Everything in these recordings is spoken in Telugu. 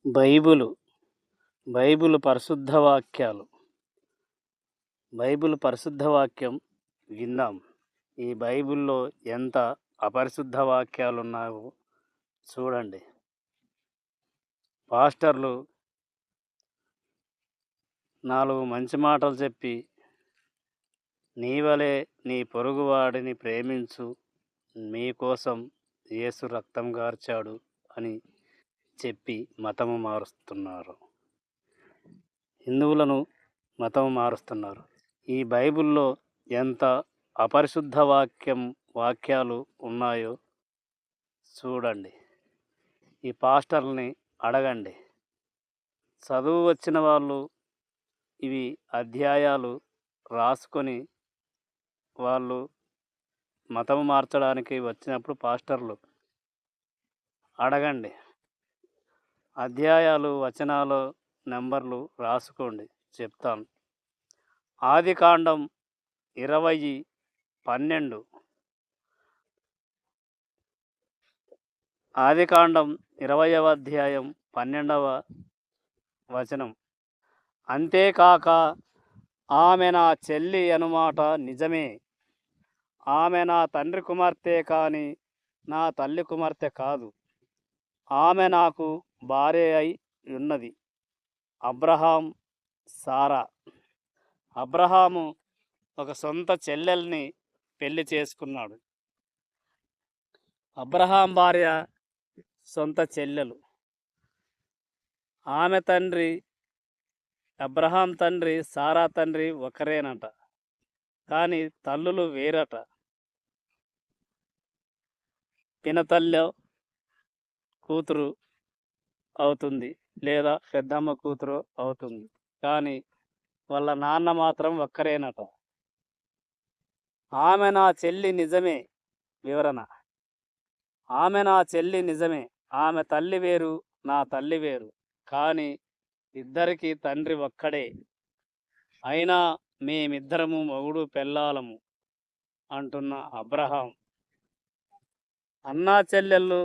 బైబిలు, బైబిలు పరిశుద్ధ వాక్యాలు. బైబిల్ పరిశుద్ధ వాక్యం విందాం. ఈ బైబిల్‌లో ఎంత అపరిశుద్ధ వాక్యాలున్నాయో చూడండి. పాస్టర్లు 4 మంచి మాటలు చెప్పి, నీ వలె నీ పొరుగువాడిని ప్రేమించు, మీకోసం యేసు రక్తం గార్చాడు అని చెప్పి మతము మారుస్తున్నారు. హిందువులను మతం మారుస్తున్నారు. ఈ బైబిల్‌లో ఎంత అపరిశుద్ధ వాక్యాలు ఉన్నాయో చూడండి. ఈ పాస్టర్‌లని అడగండి. చదువు వచ్చిన వాళ్ళు ఇవి అధ్యాయాలు రాసుకొని వాళ్ళు మతం మార్చడానికి వచ్చినప్పుడు పాస్టర్లు అడగండి. అధ్యాయాలు, వచనాలు, నంబర్లు రాసుకోండి, చెప్తాను. ఆదికాండం 20:12. ఆదికాండం 20వ అధ్యాయం 12వ వచనం. అంతేకాక ఆమె నా చెల్లి అనుమాట నిజమే. ఆమె నా తండ్రి కుమార్తె కాని నా తల్లి కుమార్తె కాదు. ఆమె నాకు భార్య అయి ఉన్నది. అబ్రహాం, సారా. అబ్రహాము ఒక సొంత చెల్లెల్ని పెళ్లి చేసుకున్నాడు. అబ్రహాం భార్య సొంత చెల్లెలు. ఆమె తండ్రి, అబ్రహాం తండ్రి, సారా తండ్రి ఒకరేనట, కానీ తల్లులు వేరట. పినతల్లో కూతురు అవుతుంది, లేదా పెద్దమ్మ కూతురు అవుతుంది, కానీ వాళ్ళ నాన్న మాత్రం ఒక్కరేనట. ఆమె నా చెల్లి నిజమే. వివరణ: ఆమె నా చెల్లి నిజమే. ఆమె తల్లి వేరు, నా తల్లి వేరు, కానీ ఇద్దరికి తండ్రి ఒక్కడే. అయినా మేమిద్దరము మొగుడు పెళ్ళాలము అంటున్న అబ్రహాం. అన్నా చెల్లెళ్ళు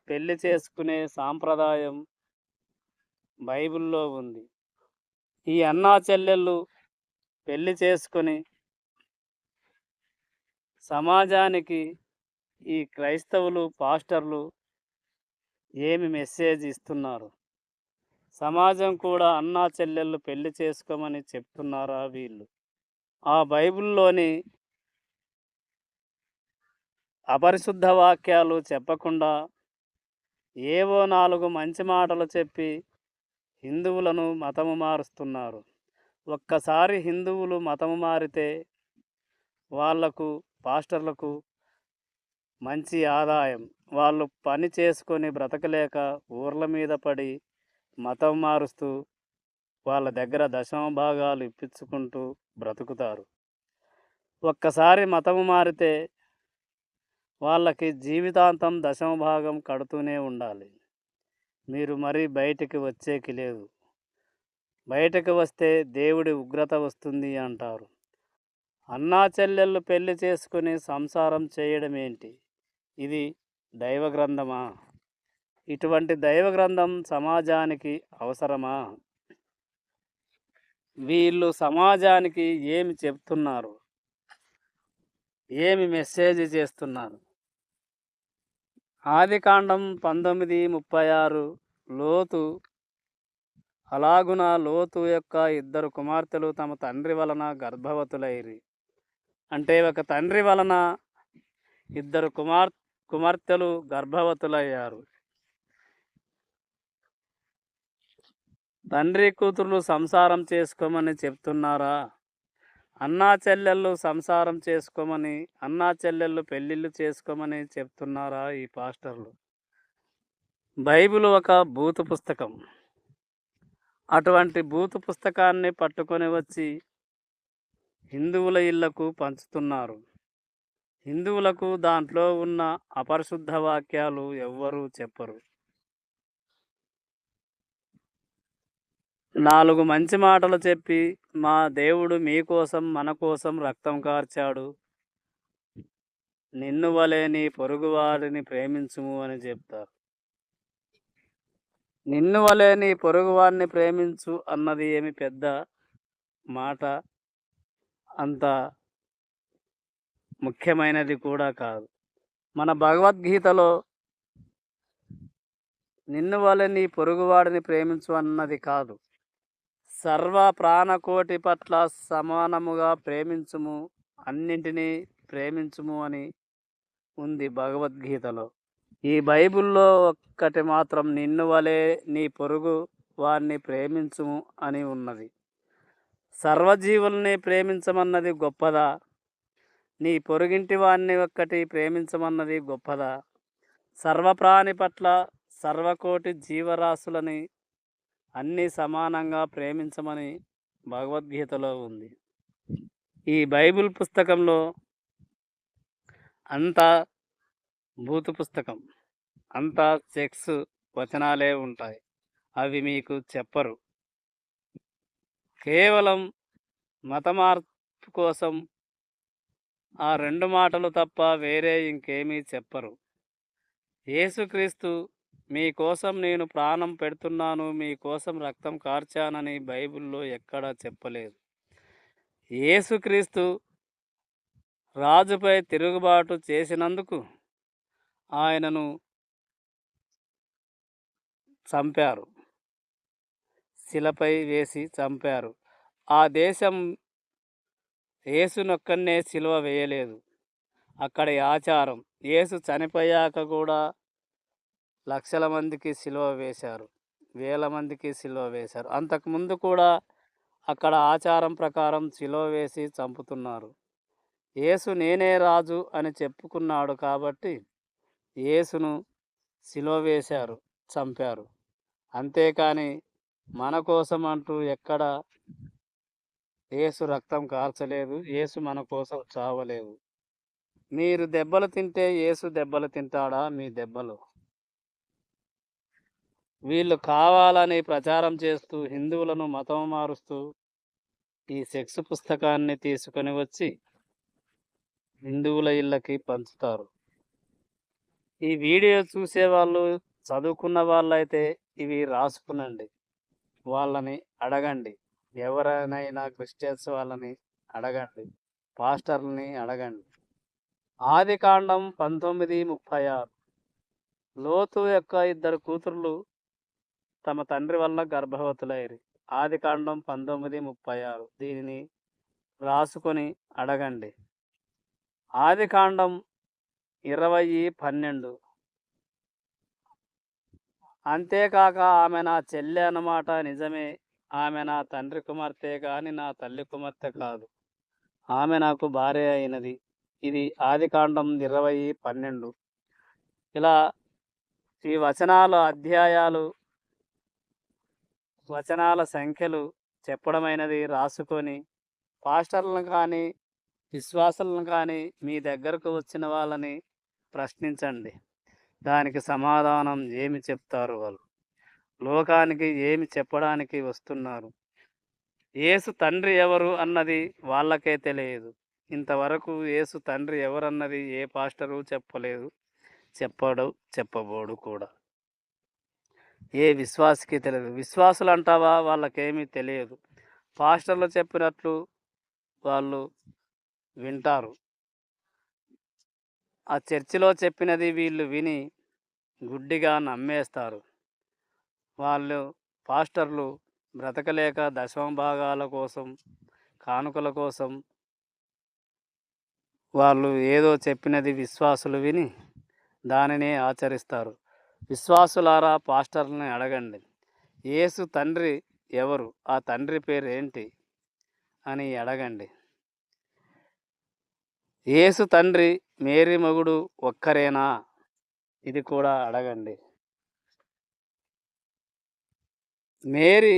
పెళ్లి చేసుకునే సాంప్రదాయం బైబిల్లో ఉంది. ఈ అన్నా చెల్లెళ్ళు పెళ్లి చేసుకొని సమాజానికి ఈ క్రైస్తవులు, పాస్టర్లు ఏమి మెసేజ్ ఇస్తున్నారు? సమాజం కూడా అన్నా చెల్లెళ్ళు పెళ్లి చేసుకోమని చెప్తున్నారా వీళ్ళు? ఆ బైబిల్లోని అపరిశుద్ధ వాక్యాలు చెప్పకుండా ఏవో 4 మంచి మాటలు చెప్పి హిందువులను మతము మారుస్తున్నారు. ఒక్కసారి హిందువులు మతము మారితే వాళ్లకు, పాస్టర్లకు మంచి ఆదాయం. వాళ్ళు పని చేసుకొని బ్రతకలేక ఊర్ల మీద పడి మతం మారుస్తూ వాళ్ళ దగ్గర దశమ భాగాలు ఇప్పించుకుంటూ బ్రతుకుతారు. ఒక్కసారి మతము మారితే వాళ్ళకి జీవితాంతం దశమ భాగం కడుతూనే ఉండాలి. మీరు మరీ బయటికి వచ్చేకి లేదు. బయటకు వస్తే దేవుడి ఉగ్రత వస్తుంది అంటారు. అన్నా చెల్లెళ్ళు పెళ్లి చేసుకుని సంసారం చేయడం ఏంటి? ఇది దైవ గ్రంథమా? ఇటువంటి దైవ గ్రంథం సమాజానికి అవసరమా? వీళ్ళు సమాజానికి ఏమి చెప్తున్నారు? ఏమి మెసేజ్ చేస్తున్నారు? ఆదికాండం 19:36. లోతు. అలాగున లోతు యొక్క 2 కుమార్తెలు తమ తండ్రి వలన గర్భవతులైరి. అంటే ఒక తండ్రి వలన 2 కుమార్తెలు గర్భవతులయ్యారు. తండ్రి కూతుర్లు సంసారం చేసుకోమని చెప్తున్నారా? అన్నా చెల్లెళ్ళు సంసారం చేసుకోమని, అన్నా చెల్లెళ్ళు పెళ్ళిళ్ళు చేసుకోమని చెప్తున్నారా ఈ పాస్టర్లు? బైబిల్ ఒక బూతు పుస్తకం. అటువంటి బూతు పుస్తకాన్ని పట్టుకొని వచ్చి హిందువుల ఇళ్లకు పంచుతున్నారు. హిందువులకు దాంట్లో ఉన్న అపరిశుద్ధ వాక్యాలు ఎవ్వరూ చెప్పరు. 4 మంచి మాటలు చెప్పి, మా దేవుడు మీకోసం, మన కోసం రక్తం కార్చాడు, నిన్ను వలె నీ పొరుగువారిని ప్రేమించుము అని చెప్తారు. నిన్ను వలె నీ పొరుగువాడిని ప్రేమించు అన్నది ఏమి పెద్ద మాట, అంత ముఖ్యమైనది కూడా కాదు. మన భగవద్గీతలో నిన్ను వలె నీ పొరుగువాడిని ప్రేమించు అన్నది కాదు, సర్వ ప్రాణకోటి పట్ల సమానముగా ప్రేమించుము, అన్నింటినీ ప్రేమించుము అని ఉంది భగవద్గీతలో. ఈ బైబిల్లో ఒక్కటి మాత్రం నిన్ను వలె నీ పొరుగు వారిని ప్రేమించుము అని ఉన్నది. సర్వజీవుల్ని ప్రేమించమన్నది గొప్పదా? నీ పొరుగింటి వారిని ఒక్కటి ప్రేమించమన్నది గొప్పదా? సర్వప్రాణి పట్ల, సర్వకోటి జీవరాశులని అన్నీ సమానంగా ప్రేమించమని భగవద్గీతలో ఉంది. ఈ బైబిల్ పుస్తకంలో అంతా భూతు పుస్తకం, అంతా సెక్స్ వచనాలే ఉంటాయి. అవి మీకు చెప్పరు. కేవలం మత మార్పు కోసం ఆ 2 మాటలు తప్ప వేరే ఇంకేమీ చెప్పరు. యేసుక్రీస్తు మీకోసం నేను ప్రాణం పెడుతున్నాను, మీకోసం రక్తం కార్చానని బైబిల్లో ఎక్కడా చెప్పలేదు. యేసుక్రీస్తు రాజుపై తిరుగుబాటు చేసినందుకు ఆయనను చంపారు, శిలపై వేసి చంపారు. ఆ దేశం యేసునొక్కన్నే సిలువ వేయలేదు, అక్కడి ఆచారం. యేసు చనిపోయాక కూడా లక్షల మందికి సిలువ వేశారు, వేల మందికి సిలువ వేశారు. అంతకుముందు కూడా అక్కడ ఆచారం ప్రకారం సిలువ వేసి చంపుతున్నారు. యేసు నేనే రాజు అని చెప్పుకున్నాడు కాబట్టి యేసును సిలువ వేశారు, చంపారు. అంతేకాని మన కోసం అంటూ ఎక్కడ యేసు రక్తం కార్చలేదు, యేసు మన కోసం చావలేదు. మీరు దెబ్బలు తింటే యేసు దెబ్బలు తింటాడా? మీ దెబ్బలు వీళ్ళు కావాలని ప్రచారం చేస్తూ హిందువులను మతం మారుస్తూ ఈ సెక్స్ పుస్తకాన్ని తీసుకొని వచ్చి హిందువుల ఇళ్ళకి పంచుతారు. ఈ వీడియో చూసేవాళ్ళు చదువుకున్న వాళ్ళైతే ఇవి రాసుకునండి, వాళ్ళని అడగండి. ఎవరైనా క్రిస్టియన్స్ వాళ్ళని అడగండి, పాస్టర్ని అడగండి. ఆదికాండం 19:36. లోతు యొక్క 2 కూతుర్లు తమ తండ్రి వల్ల గర్భవతులైరి. ఆదికాండం 19:36. దీనిని రాసుకొని అడగండి. ఆదికాండం 20:12. అంతేకాక ఆమె నా చెల్లె అన్నమాట నిజమే, ఆమె నా తండ్రి కుమార్తె కానీ నా తల్లి కుమార్తె కాదు, ఆమె నాకు భార్య అయినది. ఇది ఆదికాండం 20:12. ఇలా ఈ అధ్యాయాలు, వచనాల సంఖ్యలు చెప్పడమైనది రాసుకొని పాస్టర్లను కానీ విశ్వాసులను కానీ మీ దగ్గరకు వచ్చిన వాళ్ళని ప్రశ్నించండి. దానికి సమాధానం ఏమి చెప్తారు వాళ్ళు? లోకానికి ఏమి చెప్పడానికి వస్తున్నారు? యేసు తండ్రి ఎవరు అన్నది వాళ్ళకే తెలియదు. ఇంతవరకు యేసు తండ్రి ఎవరన్నది ఏ పాస్టరు చెప్పలేదు, చెప్పబోడు కూడా. ఏ విశ్వాసికి తెలియదు. విశ్వాసులు అంటావా? వాళ్ళకేమీ తెలియదు. పాస్టర్లు చెప్పినట్లు వాళ్ళు వింటారు. ఆ చర్చిలో చెప్పినది వీళ్ళు విని గుడ్డిగా నమ్మేస్తారు. వాళ్ళు పాస్టర్లు బ్రతకలేక దశమ భాగాల కోసం, కానుకల కోసం వాళ్ళు ఏదో చెప్పినది విశ్వాసులు విని దానినే ఆచరిస్తారు. విశ్వాసులారా, పాస్టర్ని అడగండి, యేసు తండ్రి ఎవరు, ఆ తండ్రి పేరు ఏంటి అని అడగండి. యేసు తండ్రి మేరీ మగుడు ఒక్కరేనా? ఇది కూడా అడగండి. మేరీ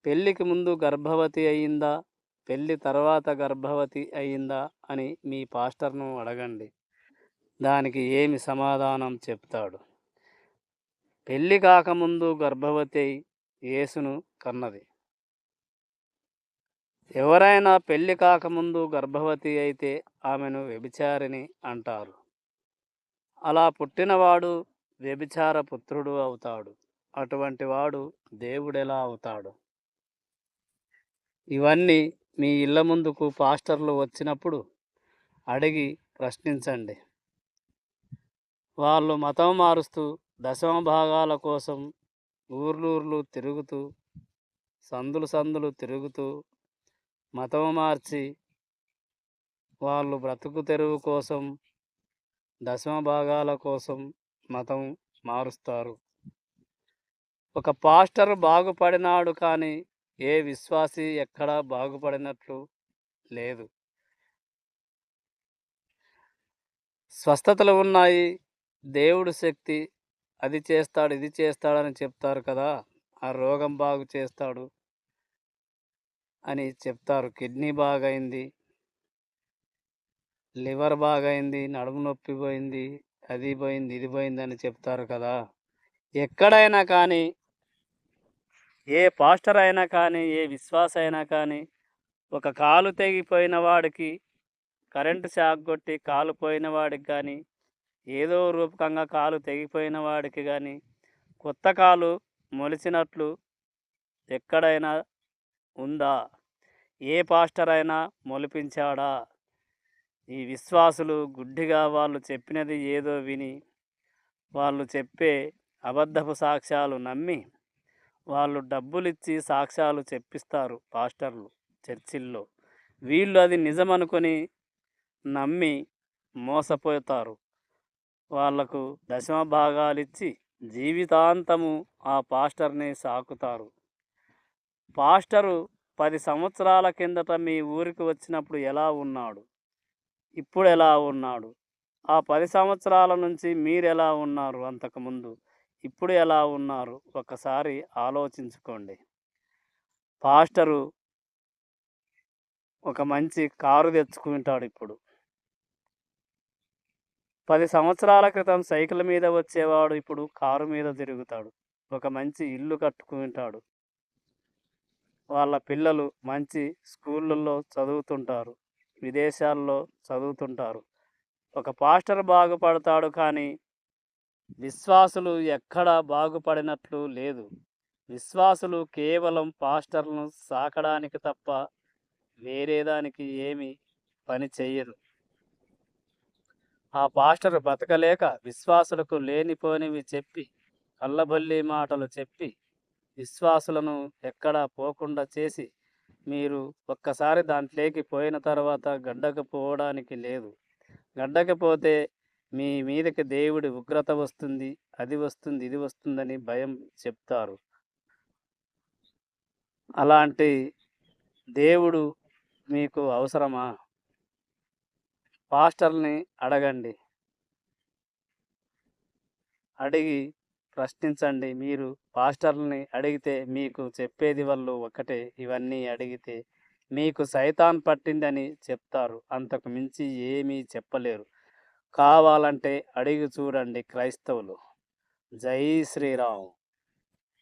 పెళ్ళికి ముందు గర్భవతి అయ్యిందా, పెళ్ళి తర్వాత గర్భవతి అయ్యిందా అని మీ పాస్టర్ను అడగండి. దానికి ఏమి సమాధానం చెప్తాడు? పెళ్ళి కాకముందు గర్భవతి అయి యేసును కన్నది. ఎవరైనా పెళ్ళి కాకముందు గర్భవతి అయితే ఆమెను వ్యభిచారిణి అంటారు. అలా పుట్టినవాడు వ్యభిచార పుత్రుడు అవుతాడు. అటువంటి వాడు దేవుడెలా అవుతాడు? ఇవన్నీ మీ ఇళ్ళ ముందుకు పాస్టర్లు వచ్చినప్పుడు అడిగి ప్రశ్నించండి. వాళ్ళు మతం మారుస్తూ దశమ భాగాల కోసం ఊర్లూర్లు తిరుగుతూ సందులు సందులు తిరుగుతూ మతం మార్చి వాళ్ళు బ్రతుకు తెరువు కోసం దశమ భాగాల కోసం మతం మారుస్తారు. ఒక పాస్టర్ బాగుపడినాడు కానీ ఏ విశ్వాసి ఎక్కడా బాగుపడినట్లు లేదు. స్వస్థతలు ఉన్నాయి, దేవుడు శక్తి అది చేస్తాడు ఇది చేస్తాడని చెప్తారు కదా, ఆ రోగం బాగు చేస్తాడు అని చెప్తారు. కిడ్నీ బాగైంది, లివర్ బాగైంది, నడుము నొప్పి పోయింది, అది పోయింది ఇది పోయింది అని చెప్తారు కదా. ఎక్కడైనా కానీ ఏ పాస్టర్ అయినా కానీ ఏ విశ్వాస అయినా కానీ ఒక కాలు తెగిపోయిన వాడికి కరెంటు షాక్ కొట్టి కాలు పోయిన వాడికి కానీ ఏదో రూపకంగా కాలు తెగిపోయిన వాడికి కానీ కొత్త కాలు మొలిచినట్లు ఎక్కడైనా ఉందా? ఏ పాస్టర్ అయినా మొలిపించాడా? ఈ విశ్వాసులు గుడ్డిగా వాళ్ళు చెప్పినది ఏదో విని వాళ్ళు చెప్పే అబద్ధపు సాక్ష్యాలు నమ్మి వాళ్ళు డబ్బులిచ్చి సాక్ష్యాలు చెప్పిస్తారు పాస్టర్లు చర్చిల్లో. వీళ్ళు అది నిజమనుకొని నమ్మి మోసపోతారు. వాళ్లకు దశమ భాగాలిచ్చి జీవితాంతము ఆ పాస్టర్ని సాకుతారు. పాస్టరు 10 సంవత్సరాల కిందట మీ ఊరికి వచ్చినప్పుడు ఎలా ఉన్నాడు, ఇప్పుడు ఎలా ఉన్నాడు? ఆ 10 సంవత్సరాల నుంచి మీరెలా ఉన్నారు, అంతకుముందు ఇప్పుడు ఎలా ఉన్నారు? ఒకసారి ఆలోచించుకోండి. పాస్టరు ఒక మంచి కారు తెచ్చుకుంటాడు. ఇప్పుడు 10 సంవత్సరాల క్రితం సైకిల్ మీద వచ్చేవాడు ఇప్పుడు కారు మీద తిరుగుతాడు. ఒక మంచి ఇల్లు కట్టుకుంటాడు. వాళ్ళ పిల్లలు మంచి స్కూళ్ళల్లో చదువుతుంటారు, విదేశాల్లో చదువుతుంటారు. ఒక పాస్టర్ బాగుపడతాడు కానీ విశ్వాసులు ఎక్కడా బాగుపడినట్లు లేదు. విశ్వాసులు కేవలం పాస్టర్లను సాకడానికి తప్ప వేరేదానికి ఏమీ పని చెయ్యరు. ఆ పాస్టర్ బతకలేక విశ్వాసులకు లేనిపోనివి చెప్పి కళ్ళబొల్లి మాటలు చెప్పి విశ్వాసులను ఎక్కడా పోకుండా చేసి మీరు ఒక్కసారి దాంట్లోకి పోయిన తర్వాత గడ్డకపోవడానికి లేదు. గడ్డకపోతే మీ మీదకి దేవుడి ఉగ్రత వస్తుంది, అది వస్తుంది ఇది వస్తుందని భయం చెప్తారు. అలాంటి దేవుడు మీకు అవసరమా? పాస్టర్ని అడగండి, అడిగి ప్రశ్నించండి. మీరు పాస్టర్ని అడిగితే మీకు చెప్పేది వాళ్ళు ఒకటే, ఇవన్నీ అడిగితే మీకు సైతాన్ పట్టిందని చెప్తారు. అంతకు మించి ఏమీ చెప్పలేరు. కావాలంటే అడిగి చూడండి క్రైస్తవులు. జై శ్రీరామ్.